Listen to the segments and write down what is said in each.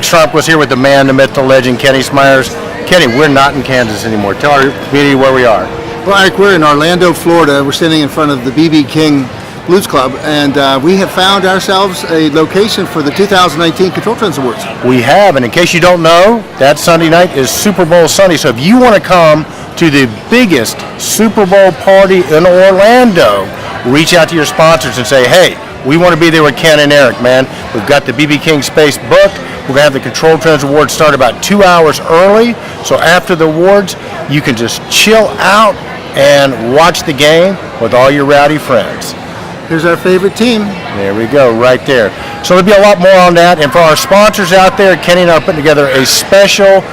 Trump was here with the man, the myth, the legend, Kenny Smyers. Kenny, we're not in Kansas anymore. Tell our community where we are. Well, Ike, we're in Orlando, Florida. We're standing in front of the B.B. King Blues Club, and we have found ourselves a location for the 2019 ControlTrends Awards. We have, and in case you don't know, that Sunday night is Super Bowl Sunday. So if you want to come to the biggest Super Bowl party in Orlando, reach out to your sponsors and say, hey, we want to be there with Ken and Eric, man. We've got the B.B. King space booked. We're going to have the ControlTrends Awards start about 2 hours early. So after the awards, you can just chill out and watch the game with all your rowdy friends. Here's our favorite team. There we go, right there. So there'll be a lot more on that. And for our sponsors out there, Kenny and I are putting together a special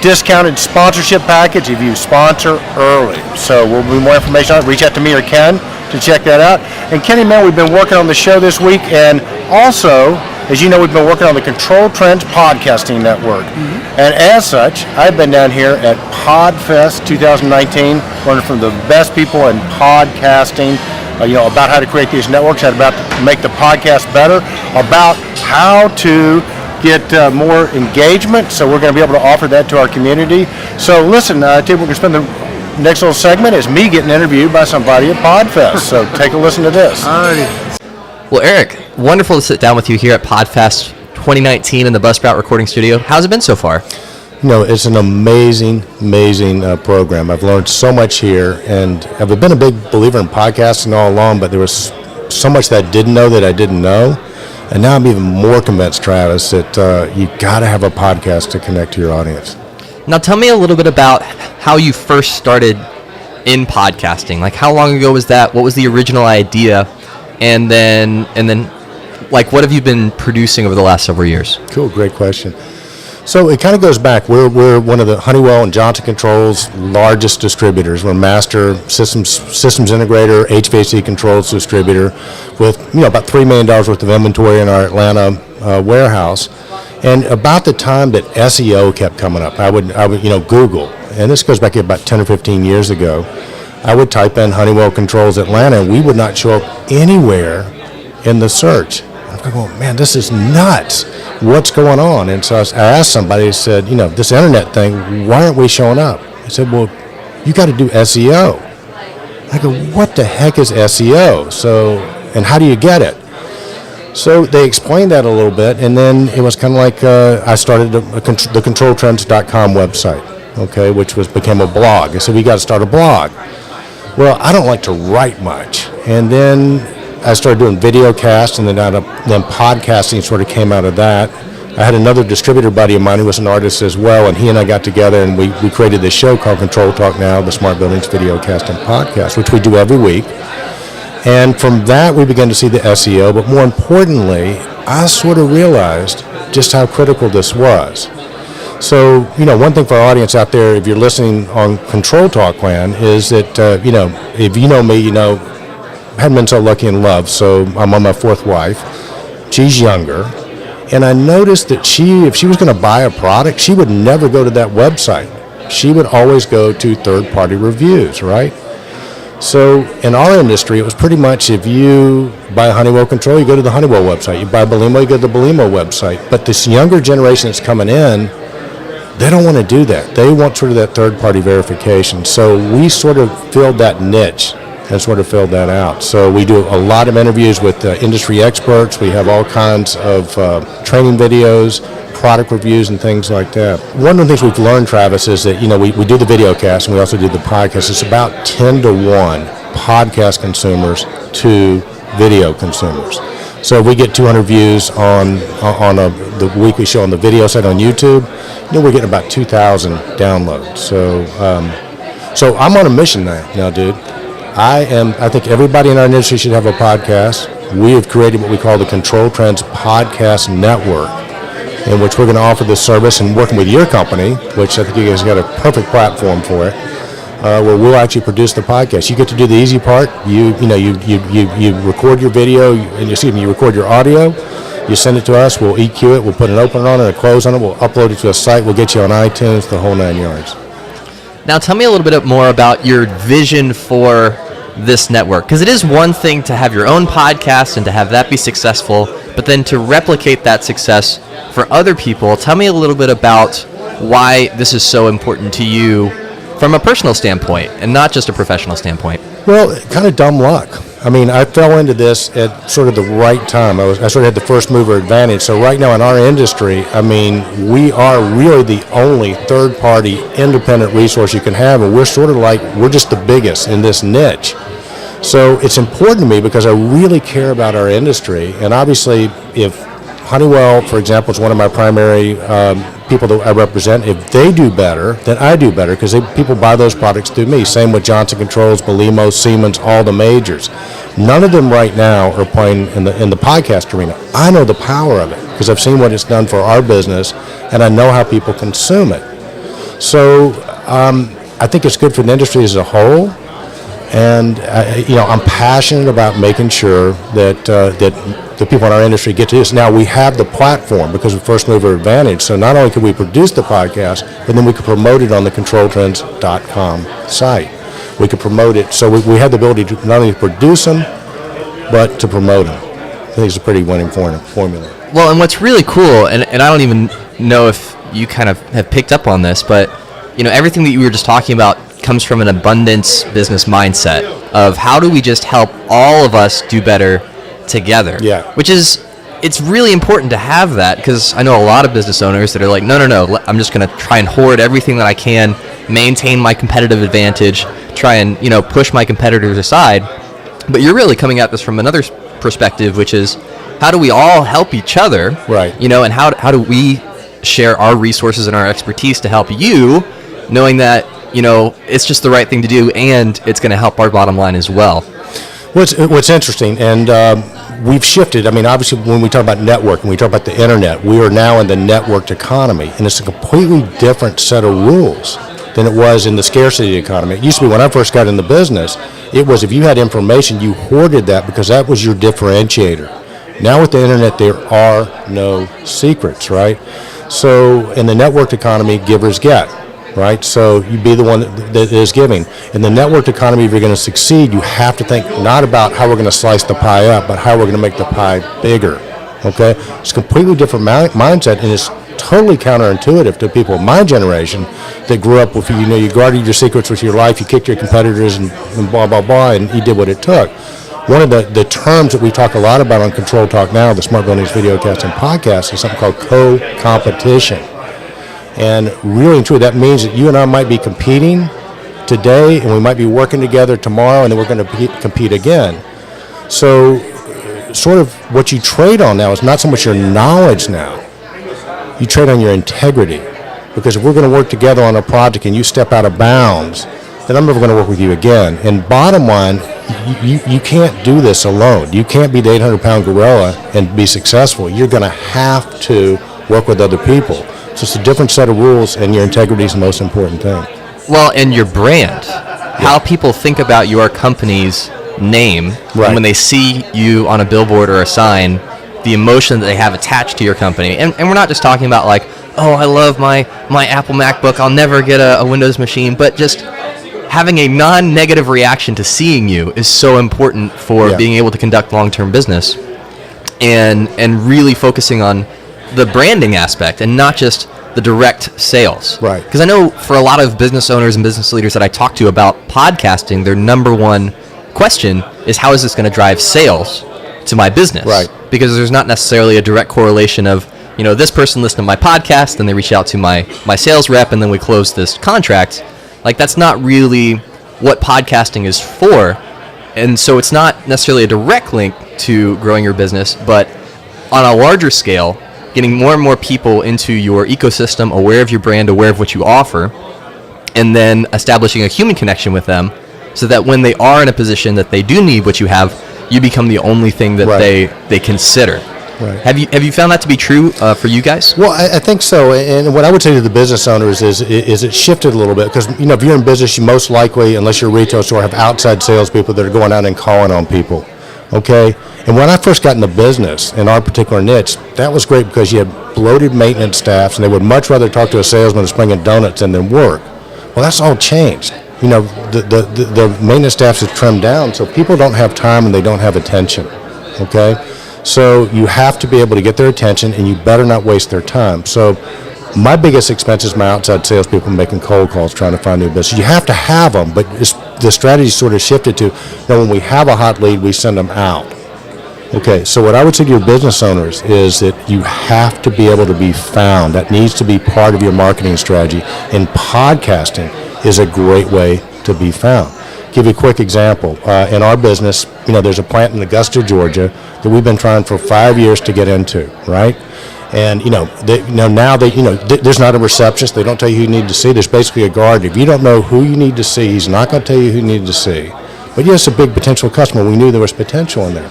discounted sponsorship package if you sponsor early. So we'll be more information on it. Reach out to me or Ken to check that out. And Kenny, man, we've been working on the show this week, and also, as you know, we've been working on the ControlTrends Podcasting Network. Mm-hmm. And as such, I've been down here at PodFest 2019, learning from the best people in podcasting, about how to create these networks, how to make the podcast better, about how to get more engagement. So we're going to be able to offer that to our community. So listen, I think we're going to spend the next little segment is me getting interviewed by somebody at PodFest. So take a listen to this. Alrighty. Well, Eric, wonderful to sit down with you here at PodFest 2019 in the Buzzsprout Recording Studio. How's it been so far? It's an amazing program. I've learned so much here, and I've been a big believer in podcasting all along, but there was so much that I didn't know. And now I'm even more convinced, Travis, that you got to have a podcast to connect to your audience. Now tell me a little bit about how you first started in podcasting. Like, how long ago was that? What was the original idea? And then like, what have you been producing over the last several years? Cool, great question. So it kind of goes back. We're one of the Honeywell and Johnson Controls largest distributors. We're a master systems integrator, HVAC controls distributor, with about $3 million worth of inventory in our Atlanta warehouse. And about the time that SEO kept coming up, I would Google, and this goes back about 10 or 15 years ago. I would type in Honeywell Controls Atlanta, and we would not show up anywhere in the search. I'm going, man, this is nuts. What's going on? And so I asked somebody, I said, this internet thing, why aren't we showing up? He said, well, you got to do SEO. I go, what the heck is SEO? So, and how do you get it? So they explained that a little bit, and then it was kind of like I started the ControlTrends.com website, okay, which became a blog. I said, we got to start a blog. Well, I don't like to write much. And then I started doing video casts, and then podcasting sort of came out of that. I had another distributor buddy of mine who was an artist as well, and he and I got together, and we created this show called ControlTalk now, the Smart Buildings Video Cast and Podcast, which we do every week. And from that, we began to see the SEO, but more importantly, I sort of realized just how critical this was. So, one thing for our audience out there, if you're listening on ControlTalk land, is that, if you know me, I haven't been so lucky in love, so I'm on my fourth wife. She's younger. And I noticed that if she was going to buy a product, she would never go to that website. She would always go to third-party reviews, right? So in our industry, it was pretty much if you buy a Honeywell control, you go to the Honeywell website. You buy Belimo, you go to the Belimo website. But this younger generation that's coming in, they don't want to do that. They want sort of that third-party verification. So we sort of filled that niche and sort of filled that out. So we do a lot of interviews with industry experts. We have all kinds of training videos, product reviews, and things like that. One of the things we've learned, Travis, is that we do the video cast and we also do the podcast. It's about 10-to-1 podcast consumers to video consumers. So if we get 200 views on the weekly show on the video site on YouTube, we're getting about 2,000 downloads. So I'm on a mission now, dude. I think everybody in our industry should have a podcast. We have created what we call the ControlTrends Podcast Network, in which we're going to offer this service, and working with your company, which I think you guys got a perfect platform for it, where we'll actually produce the podcast. You get to do the easy part. You record your video, you record your audio. You send it to us. We'll EQ it. We'll put an opener on it, a close on it. We'll upload it to a site. We'll get you on iTunes, the whole 9 yards. Now tell me a little bit more about your vision for this network? Because it is one thing to have your own podcast and to have that be successful, but then to replicate that success for other people. Tell me a little bit about why this is so important to you from a personal standpoint and not just a professional standpoint. Well, kind of dumb luck. I mean, I fell into this at sort of the right time. I sort of had the first mover advantage. So right now in our industry, I mean, we are really the only third-party independent resource you can have, and we're sort of like, we're just the biggest in this niche. So it's important to me because I really care about our industry, and obviously if Honeywell, for example, is one of my primary people that I represent. If they do better, then I do better because people buy those products through me. Same with Johnson Controls, Belimo, Siemens, all the majors. None of them right now are playing in the podcast arena. I know the power of it because I've seen what it's done for our business, and I know how people consume it. So I think it's good for the industry as a whole. And I'm passionate about making sure that the people in our industry get to this. Now we have the platform because of first mover advantage. So not only can we produce the podcast, but then we can promote it on the ControlTrends.com site. We can promote it. So we have the ability to not only produce them, but to promote them. I think it's a pretty winning formula. Well, and what's really cool, and I don't even know if you kind of have picked up on this, but everything that you were just talking about comes from an abundance business mindset of how do we just help all of us do better together. Yeah. Which is, it's really important to have that because I know a lot of business owners that are like, no, I'm just going to try and hoard everything that I can, maintain my competitive advantage, try and, push my competitors aside. But you're really coming at this from another perspective, which is how do we all help each other? Right. And how do we share our resources and our expertise to help you, knowing that it's just the right thing to do, and it's going to help our bottom line as well. What's interesting, and we've shifted. I mean, obviously, when we talk about networking, we talk about the internet. We are now in the networked economy, and it's a completely different set of rules than it was in the scarcity economy. It used to be when I first got in the business, it was if you had information, you hoarded that because that was your differentiator. Now with the internet, there are no secrets, right? So in the networked economy, givers get. Right, so you be the one that is giving. In the networked economy, if you're going to succeed, you have to think not about how we're going to slice the pie up, but how we're going to make the pie bigger. Okay, it's a completely different mindset, and it's totally counterintuitive to people of my generation that grew up with you guarded your secrets with your life, you kicked your competitors, and blah blah blah, and you did what it took. One of the terms that we talk a lot about on Control Talk now, the Smart Buildings Videocast and Podcast, is something called co-competition. And really and truly, that means that you and I might be competing today, and we might be working together tomorrow, and then we're going to compete again. So sort of what you trade on now is not so much your knowledge now. You trade on your integrity. Because if we're going to work together on a project and you step out of bounds, then I'm never going to work with you again. And bottom line, you can't do this alone. You can't be the 800-pound gorilla and be successful. You're going to have to work with other people. So it's a different set of rules, and your integrity is the most important thing. Well, and your brand, how people think about your company's name, right. And when they see you on a billboard or a sign, the emotion that they have attached to your company. And we're not just talking about like, oh, I love my Apple MacBook, I'll never get a Windows machine, but just having a non-negative reaction to seeing you is so important for being able to conduct long-term business and really focusing on the branding aspect and not just the direct sales. Right. Because I know for a lot of business owners and business leaders that I talk to about podcasting, their number one question is how is this going to drive sales to my business? Right. Because there's not necessarily a direct correlation of, this person listened to my podcast and they reach out to my sales rep and then we close this contract. Like that's not really what podcasting is for. And so it's not necessarily a direct link to growing your business, but on a larger scale, getting more and more people into your ecosystem, aware of your brand, aware of what you offer, and then establishing a human connection with them so that when they are in a position that they do need what you have, you become the only thing that they consider. Right. Have you found that to be true for you guys? Well, I think so. And what I would say to the business owners is it shifted a little bit because, if you're in business, you most likely, unless you're a retail store, have outside salespeople that are going out and calling on people. Okay? And when I first got in the business, in our particular niche, that was great because you had bloated maintenance staffs, and they would much rather talk to a salesman that's bringing donuts than work. Well, that's all changed. the maintenance staff is trimmed down, so people don't have time and they don't have attention, okay? So you have to be able to get their attention, and you better not waste their time. So my biggest expense is my outside salespeople making cold calls trying to find new business. You have to have them, but the strategy sort of shifted to, when we have a hot lead, we send them out. Okay, so what I would say to your business owners is that you have to be able to be found. That needs to be part of your marketing strategy, and podcasting is a great way to be found. Give you a quick example. In our business, there's a plant in Augusta, Georgia, that we've been trying for 5 years to get into, right? And there's not a receptionist. They don't tell you who you need to see. There's basically a guard. If you don't know who you need to see, he's not going to tell you who you need to see. But yes, a big potential customer. We knew there was potential in there.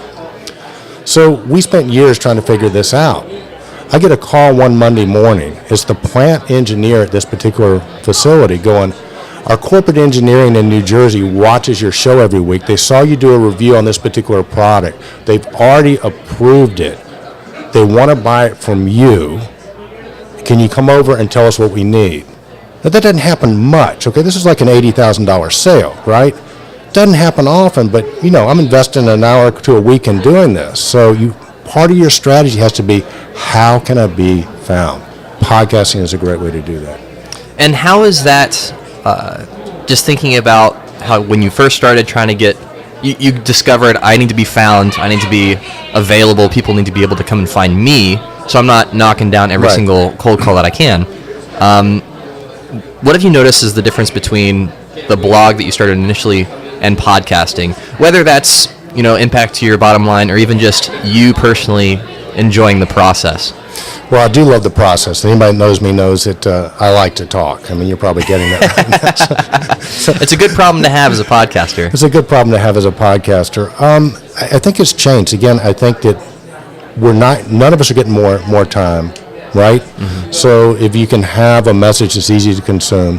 So we spent years trying to figure this out. I get a call one Monday morning. It's the plant engineer at this particular facility going, our corporate engineering in New Jersey watches your show every week. They saw you do a review on this particular product. They've already approved it. They want to buy it from you. Can you come over and tell us what we need? Now, that doesn't happen much, okay? This is like an $80,000 sale, right? Doesn't happen often, but, I'm investing an hour to a week in doing this. So part of your strategy has to be, how can I be found? Podcasting is a great way to do that. And how is that, just thinking about how when you first started trying to get, you discovered, I need to be found, I need to be available, people need to be able to come and find me, so I'm not knocking down every single cold call that I can. What have you noticed is the difference between the blog that you started initially and podcasting, whether that's, impact to your bottom line or even just you personally enjoying the process? Well, I do love the process. Anybody that knows me knows that I like to talk. I mean, you're probably getting that right now. It's a good problem to have as a podcaster. It's a good problem to have as a podcaster. I think it's changed. Again, I think that none of us are getting more time, right? Mm-hmm. So if you can have a message that's easy to consume,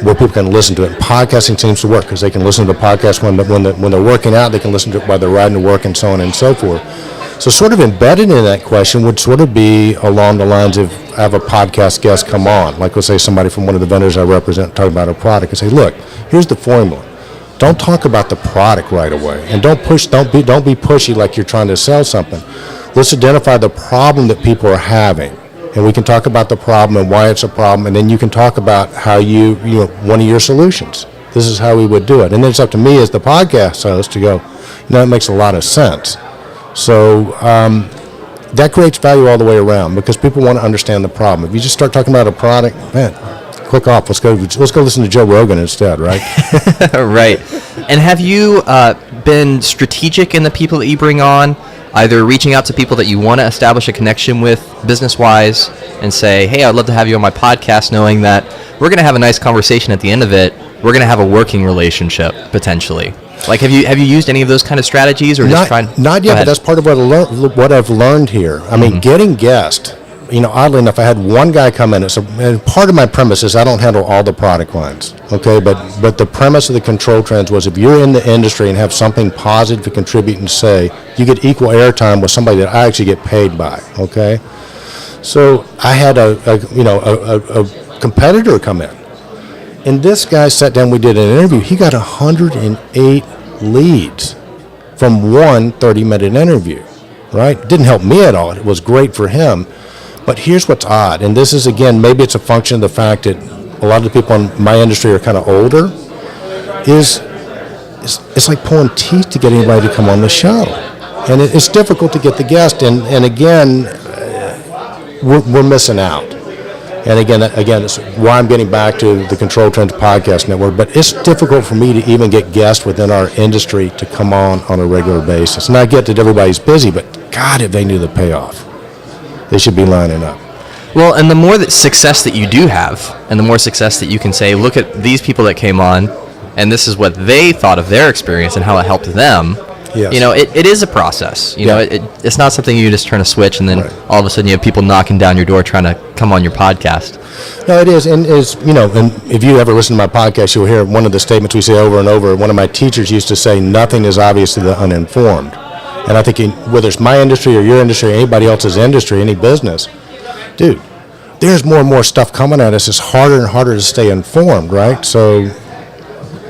where people can listen to it. Podcasting seems to work because they can listen to the podcast when they're working out, they can listen to it while they're riding to work, and so on and so forth. So sort of embedded in that question would sort of be along the lines of, have a podcast guest come on, like let's say somebody from one of the vendors I represent talk about a product and say, look, here's the formula. Don't talk about the product right away, and don't be pushy like you're trying to sell something. Let's identify the problem that people are having, and we can talk about the problem and why it's a problem, and then you can talk about how one of your solutions. This is how we would do it, and then it's up to me as the podcast host to go, it makes a lot of sense. So that creates value all the way around because people want to understand the problem. If you just start talking about a product, man, click off. Let's go listen to Joe Rogan instead, right? Right. And have you been strategic in the people that you bring on, either reaching out to people that you want to establish a connection with business-wise and say, hey, I'd love to have you on my podcast, knowing that we're going to have a nice conversation at the end of it. We're going to have a working relationship, potentially. Like, have you used any of those kind of strategies, or just trying? Not yet, but that's part of what I've learned here. I mean, getting guests. Oddly enough, I had one guy come in. And part of my premise is I don't handle all the product lines. Okay, but the premise of the Control Trends was, if you're in the industry and have something positive to contribute and say, you get equal airtime with somebody that I actually get paid by. Okay, so I had a competitor come in. And this guy sat down, we did an interview. He got 108 leads from one 30-minute interview, right? Didn't help me at all. It was great for him. But here's what's odd, and this is, again, maybe it's a function of the fact that a lot of the people in my industry are kind of older, is it's like pulling teeth to get anybody to come on the show. And it's difficult to get the guest, and again, we're missing out. And again, it's why I'm getting back to the Control Trends Podcast Network. But it's difficult for me to even get guests within our industry to come on a regular basis. And I get that everybody's busy, but God, if they knew the payoff, they should be lining up. Well, and the more success that you do have, and the more success that you can say, look at these people that came on, and this is what they thought of their experience and how it helped them. Yes. It is a process. It's not something you just turn a switch and then all of a sudden you have people knocking down your door trying to come on your podcast. No, it is, and and if you ever listen to my podcast, you'll hear one of the statements we say over and over. One of my teachers used to say, "Nothing is obvious to the uninformed," and I think whether it's my industry or your industry or anybody else's industry, any business, dude, there's more and more stuff coming at us. It's harder and harder to stay informed, right? So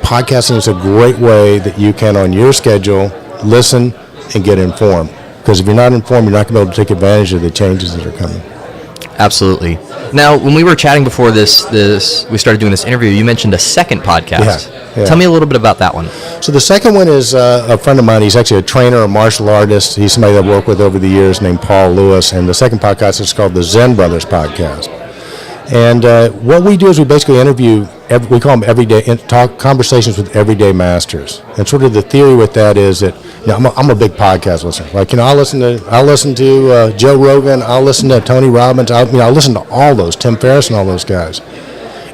podcasting is a great way that you can, on your schedule, listen and get informed. Because if you're not informed, you're not going to be able to take advantage of the changes that are coming. Absolutely. Now, when we were chatting before this, we started doing this interview, you mentioned a second podcast. Yeah. Tell me a little bit about that one. So the second one is a friend of mine. He's actually a trainer, a martial artist. He's somebody that I've worked with over the years named Paul Lewis. And the second podcast is called the Zen Brothers Podcast. And what we do is we basically interview, we call them conversations with everyday masters. And sort of the theory with that is that, I'm a big podcast listener. Like, I'll listen to Joe Rogan, I'll listen to Tony Robbins, I'll listen to all those, Tim Ferriss and all those guys.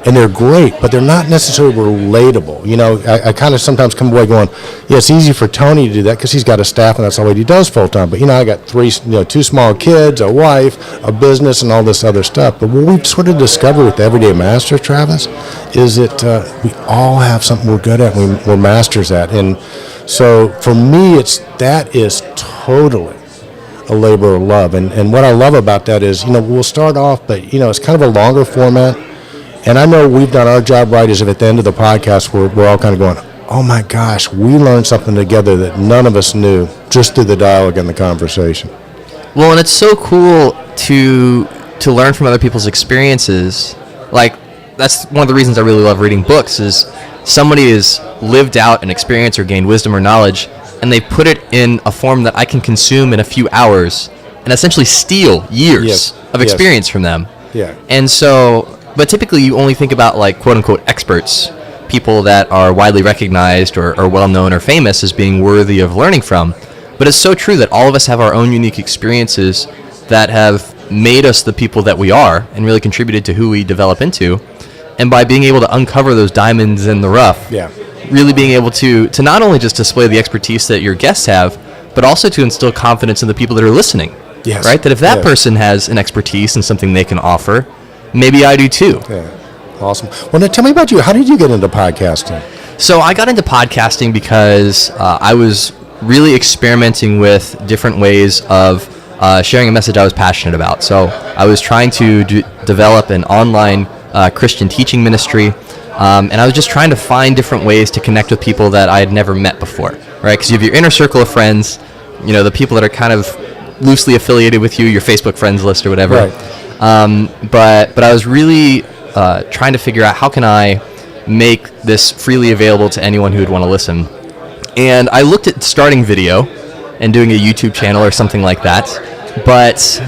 And they're great, but they're not necessarily relatable. I kind of sometimes come away going, yeah, it's easy for Tony to do that because he's got a staff and that's all he does full time. But I got two small kids, a wife, a business, and all this other stuff. But what we've sort of discovered with the Everyday Master, Travis, is that we all have something we're good at, and we're masters at. And so for me, that is totally a labor of love. And what I love about that is, we'll start off, but it's kind of a longer format. And I know we've done our job right is if at the end of the podcast we're all kind of going, oh my gosh, we learned something together that none of us knew just through the dialogue and the conversation. Well, and it's so cool to learn from other people's experiences. Like, that's one of the reasons I really love reading books is somebody has lived out an experience or gained wisdom or knowledge, and they put it in a form that I can consume in a few hours and essentially steal years of experience from them. Yeah. And so... But typically you only think about, like, quote-unquote experts, people that are widely recognized or well-known or famous as being worthy of learning from. But it's so true that all of us have our own unique experiences that have made us the people that we are and really contributed to who we develop into. And by being able to uncover those diamonds in the rough, really being able to not only just display the expertise that your guests have, but also to instill confidence in the people that are listening. Yes. Right? That if that person has an expertise and something they can offer, maybe I do too. Yeah, awesome. Well, now tell me about you. How did you get into podcasting? So I got into podcasting because I was really experimenting with different ways of sharing a message I was passionate about. So I was trying to develop an online Christian teaching ministry, and I was just trying to find different ways to connect with people that I had never met before, right? Because you have your inner circle of friends, the people that are kind of loosely affiliated with you, your Facebook friends list or whatever. Right. But I was really trying to figure out how can I make this freely available to anyone who would want to listen. And I looked at starting video and doing a YouTube channel or something like that, but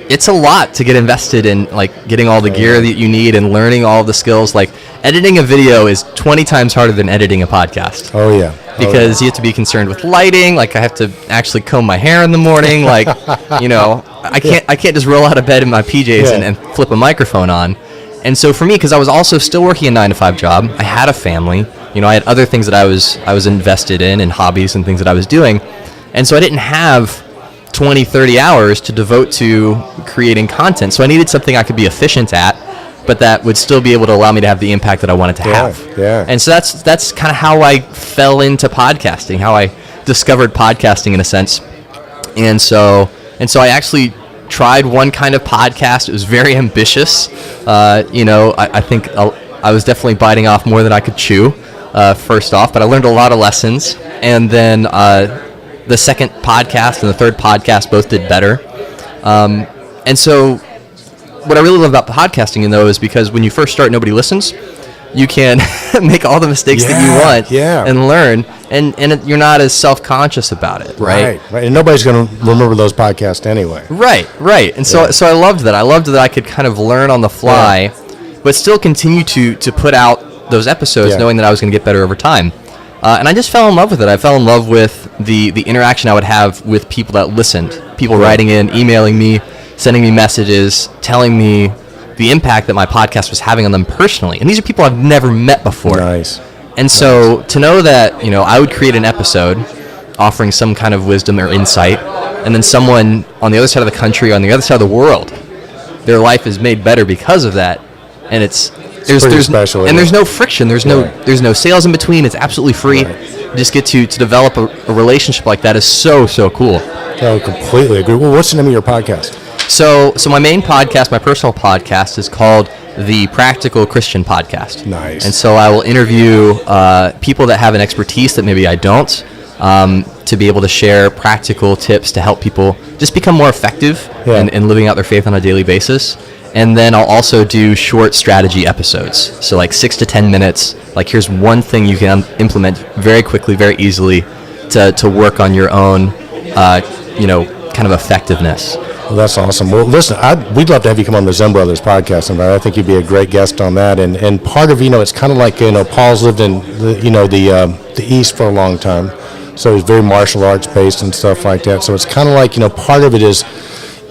it's a lot to get invested in, like getting all the gear that you need and learning all the skills. Like editing a video is 20 times harder than editing a podcast. Oh yeah. Because you have to be concerned with lighting. Like I have to actually comb my hair in the morning. Like, I can't just roll out of bed in my PJs and flip a microphone on. And so for me, because I was also still working a 9-to-5 job, I had a family. I had other things that I was invested in and hobbies and things that I was doing. And so I didn't have 20, 30 hours to devote to creating content. So I needed something I could be efficient at, but that would still be able to allow me to have the impact that I wanted to have. Yeah. And so that's kind of how I fell into podcasting, how I discovered podcasting in a sense. And so I actually tried one kind of podcast. It was very ambitious. I think I was definitely biting off more than I could chew, first off, but I learned a lot of lessons. And then the second podcast and the third podcast both did better. And so what I really love about podcasting, though, is because when you first start, nobody listens. You can make all the mistakes that you want and learn, and you're not as self-conscious about it, right? Right. And nobody's going to remember those podcasts anyway. Right. And so I loved that. I loved that I could kind of learn on the fly, but still continue to put out those episodes knowing that I was going to get better over time. And I just fell in love with it. I fell in love with the interaction I would have with people that listened, people writing in, emailing me, sending me messages, telling me the impact that my podcast was having on them personally. And these are people I've never met before. Nice. And so to know that, I would create an episode offering some kind of wisdom or insight, and then someone on the other side of the country, on the other side of the world, their life is made better because of that. And there's special, and there's no friction. There's no sales in between. It's absolutely free. You just get to develop a relationship like that is so cool. I completely agree. Well, what's the name of your podcast? So my main podcast, my personal podcast, is called the Practical Christian Podcast. Nice. And so I will interview people that have an expertise that maybe I don't, to be able to share practical tips to help people just become more effective in living out their faith on a daily basis. And then I'll also do short strategy episodes. So like 6 to 10 minutes, like here's one thing you can implement very quickly, very easily to work on your own, kind of effectiveness. Well, that's awesome. Well, listen, we'd love to have you come on the Zen Brothers podcast, and I think you'd be a great guest on that. And part of, it's kind of like, Paul's lived in the East for a long time, so he's very martial arts based and stuff like that. So it's kind of like, part of it is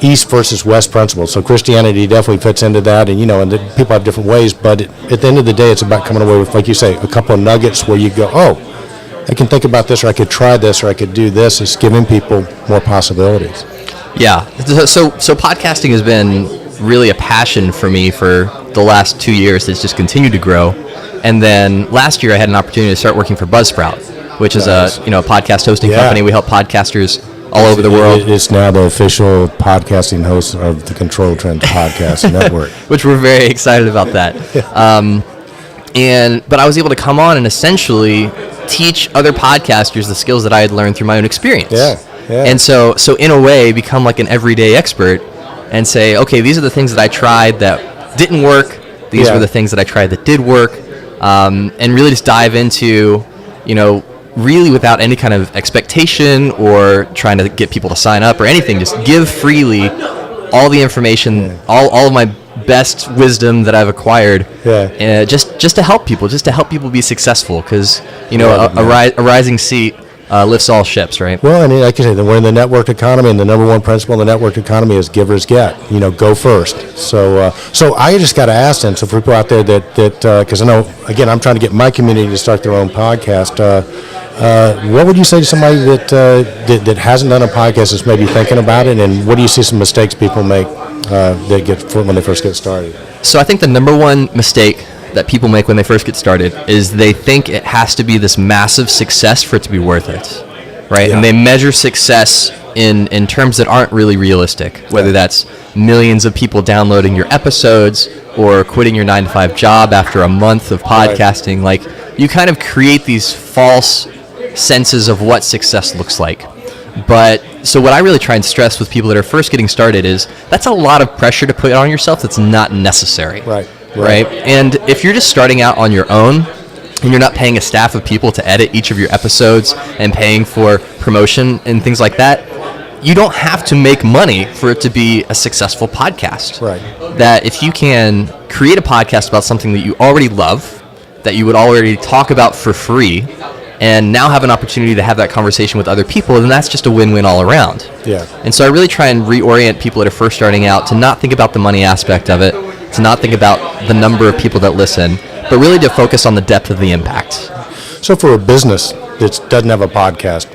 East versus West principles. So Christianity definitely fits into that, and people have different ways. But at the end of the day, it's about coming away with, like you say, a couple of nuggets where you go, oh, I can think about this, or I could try this, or I could do this. It's giving people more possibilities. Yeah. So podcasting has been really a passion for me for the last 2 years. It's just continued to grow. And then last year I had an opportunity to start working for Buzzsprout, which is a podcast hosting company. We help podcasters all over the world. It's now the official podcasting host of the ControlTrends podcast network. Which we're very excited about that. But I was able to come on and essentially teach other podcasters the skills that I had learned through my own experience. Yeah. And so in a way, become like an everyday expert and say, okay, these are the things that I tried that didn't work. These were the things that I tried that did work. And really just dive into, really without any kind of expectation or trying to get people to sign up or anything. Just give freely all the information, all of my best wisdom that I've acquired, just to help people be successful. Because, a rising sea lifts all ships, right? Well, and like you say, we're in the network economy, and the number one principle in the network economy is givers get. Go first. So I just got to ask then, so for people out there that because I know, again, I'm trying to get my community to start their own podcast. What would you say to somebody that hasn't done a podcast, that's maybe thinking about it, and what do you see some mistakes people make when they first get started? So I think the number one mistake that people make when they first get started is they think it has to be this massive success for it to be worth it, right? Yeah. And they measure success in terms that aren't really realistic, whether that's millions of people downloading your episodes or quitting your 9-to-5 job after a month of podcasting. Like, you kind of create these false senses of what success looks like. But so what I really try and stress with people that are first getting started is that's a lot of pressure to put on yourself that's not necessary. Right? And if you're just starting out on your own and you're not paying a staff of people to edit each of your episodes and paying for promotion and things like that, you don't have to make money for it to be a successful podcast. Right. That if you can create a podcast about something that you already love, that you would already talk about for free, and now have an opportunity to have that conversation with other people, then that's just a win-win all around. Yeah. And so I really try and reorient people that are first starting out to not think about the money aspect of it, to not think about the number of people that listen, but really to focus on the depth of the impact. So for a business that doesn't have a podcast,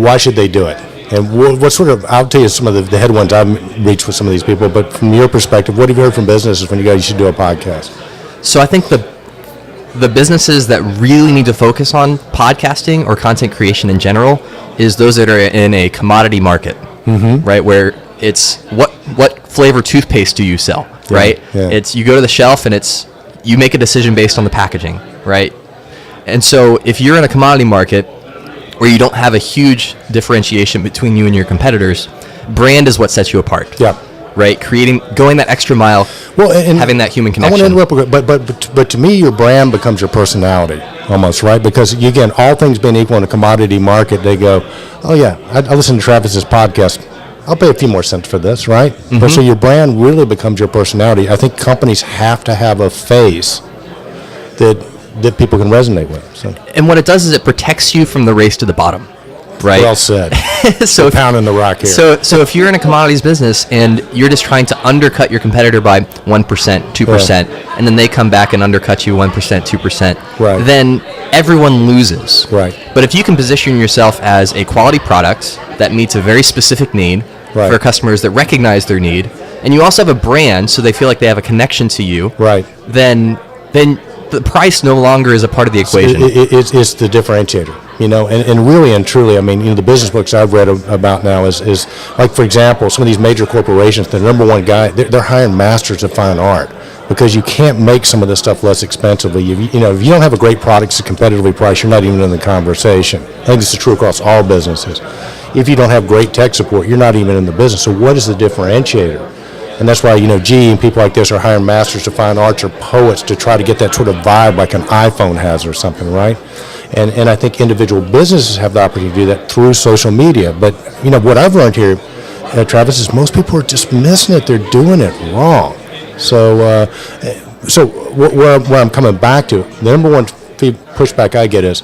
why should they do it? And what sort of, I'll tell you some of the headwinds I've reached with some of these people, but from your perspective, what have you heard from businesses when you should do a podcast? So I think the businesses that really need to focus on podcasting or content creation in general is those that are in a commodity market, right? Where it's what flavor toothpaste do you sell, right? Yeah. It's you go to the shelf and you make a decision based on the packaging, right? And so if you're in a commodity market where you don't have a huge differentiation between you and your competitors, brand is what sets you apart. Yeah. Right, going that extra mile, and having that human connection. I want to interrupt, but to me, your brand becomes your personality, almost, right? Because again, all things being equal in a commodity market, they go, oh yeah, I listen to Travis's podcast. I'll pay a few more cents for this, right? But so your brand really becomes your personality. I think companies have to have a face that people can resonate with. So. And what it does is it protects you from the race to the bottom. Right. Well said. So pounding the rock here. So if you're in a commodities business and you're just trying to undercut your competitor by 1%, 2%, and then they come back and undercut you 1%, 2%, then everyone loses. Right. But if you can position yourself as a quality product that meets a very specific need for customers that recognize their need, and you also have a brand so they feel like they have a connection to you, then the price no longer is a part of the equation. It's the differentiator. and really and truly, I mean, the business books I've read about now is like, for example, some of these major corporations, the number one guy, they're hiring masters of fine art because you can't make some of this stuff less expensively. If you don't have a great product that's competitively priced, you're not even in the conversation. I think this is true across all businesses. If you don't have great tech support, you're not even in the business. So what is the differentiator? And that's why, GE and people like this are hiring masters of fine arts or poets to try to get that sort of vibe like an iPhone has or something, right? And I think individual businesses have the opportunity to do that through social media. But, what I've learned here, Travis, is most people are just missing it. They're doing it wrong. So where I'm coming back to, the number one pushback I get is,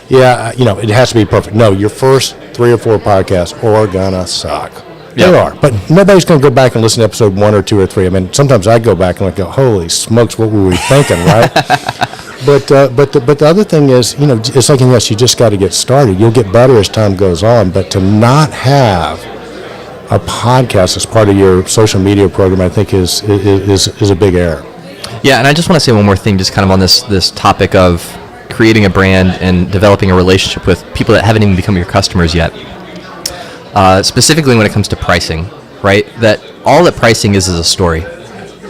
it has to be perfect. No, your first 3 or 4 podcasts are gonna suck. Yep. They are, but nobody's going to go back and listen to episode 1 or 2 or 3. I mean, sometimes I go back and go, "Holy smokes, what were we thinking?" Right? But the other thing is, it's like yes, you just got to get started. You'll get better as time goes on, but to not have a podcast as part of your social media program, I think is a big error. Yeah, and I just want to say one more thing, just kind of on this topic of creating a brand and developing a relationship with people that haven't even become your customers yet. Specifically when it comes to pricing, right? That all that pricing is a story.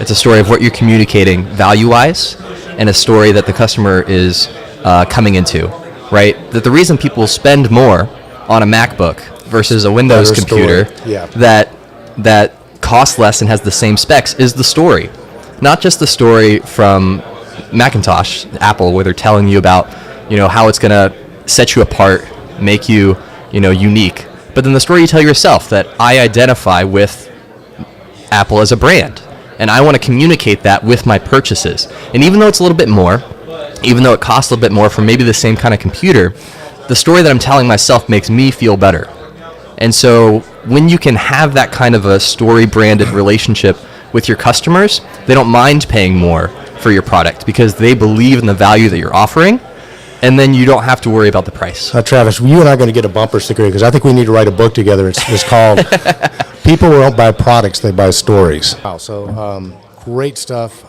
It's a story of what you're communicating value-wise, and a story that the customer is coming into, right? That the reason people spend more on a MacBook versus a Windows computer that costs less and has the same specs is the story. Not just the story from Macintosh, Apple, where they're telling you about, how it's going to set you apart, make you, unique. But then the story you tell yourself, that I identify with Apple as a brand, and I want to communicate that with my purchases. And even though it's a little bit more, even though it costs a little bit more for maybe the same kind of computer, the story that I'm telling myself makes me feel better. And so when you can have that kind of a story-branded relationship with your customers, they don't mind paying more for your product because they believe in the value that you're offering. And then you don't have to worry about the price. Travis, you and I are going to get a bumper sticker because I think we need to write a book together. It's called People Who Don't Buy Products, They Buy Stories. Wow, so great stuff.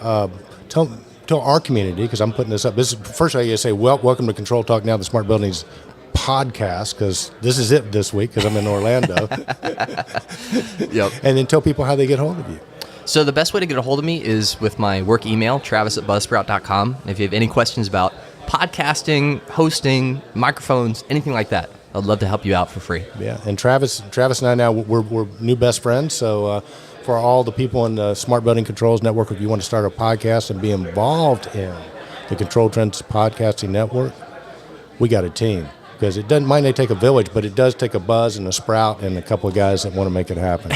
Tell our community, because I'm putting this up. First I say, welcome to Control Talk Now, the Smart Buildings podcast, because this is it this week because I'm in Orlando. Yep. And then tell people how they get hold of you. So the best way to get a hold of me is with my work email, travis@buzzsprout.com. If you have any questions about podcasting, hosting, microphones, anything like that, I'd love to help you out for free. Yeah, and Travis and I now, we're new best friends, so for all the people in the Smart Building Controls Network, if you want to start a podcast and be involved in the Control Trends Podcasting Network, we got a team. Because it might not take a village, but it does take a buzz and a sprout and a couple of guys that want to make it happen.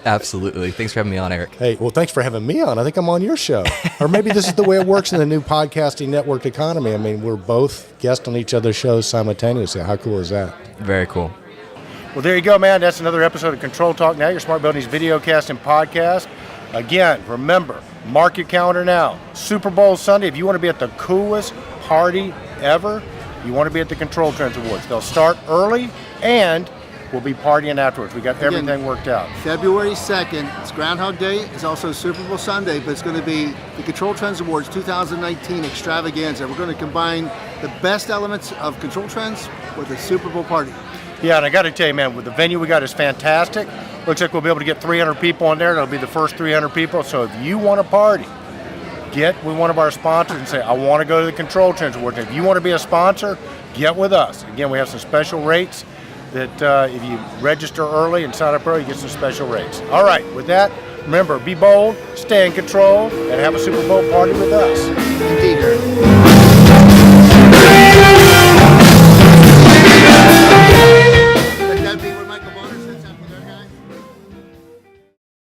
Absolutely. Thanks for having me on, Eric. Hey, well, thanks for having me on. I think I'm on your show. Or maybe this is the way it works in the new podcasting network economy. I mean, we're both guests on each other's shows simultaneously. How cool is that? Very cool. Well, there you go, man. That's another episode of Control Talk Now, your Smart Buildings videocast and podcast. Again, remember, mark your calendar now. Super Bowl Sunday. If you want to be at the coolest party ever, you want to be at the ControlTrends Awards. They'll start early, and we'll be partying afterwards. We got everything worked out. February 2nd, it's Groundhog Day. It's also Super Bowl Sunday, but it's going to be the ControlTrends Awards 2019 extravaganza. We're going to combine the best elements of ControlTrends with a Super Bowl party. Yeah, and I got to tell you, man, with the venue we got is fantastic. Looks like we'll be able to get 300 people in there. That'll be the first 300 people. So if you want to party, get with one of our sponsors and say, I want to go to the ControlTrends Awards. If you want to be a sponsor, get with us. Again, we have some special rates that if you register early and sign up early, you get some special rates. All right, with that, remember, be bold, stay in control, and have a Super Bowl party with us. Indeed, Eric.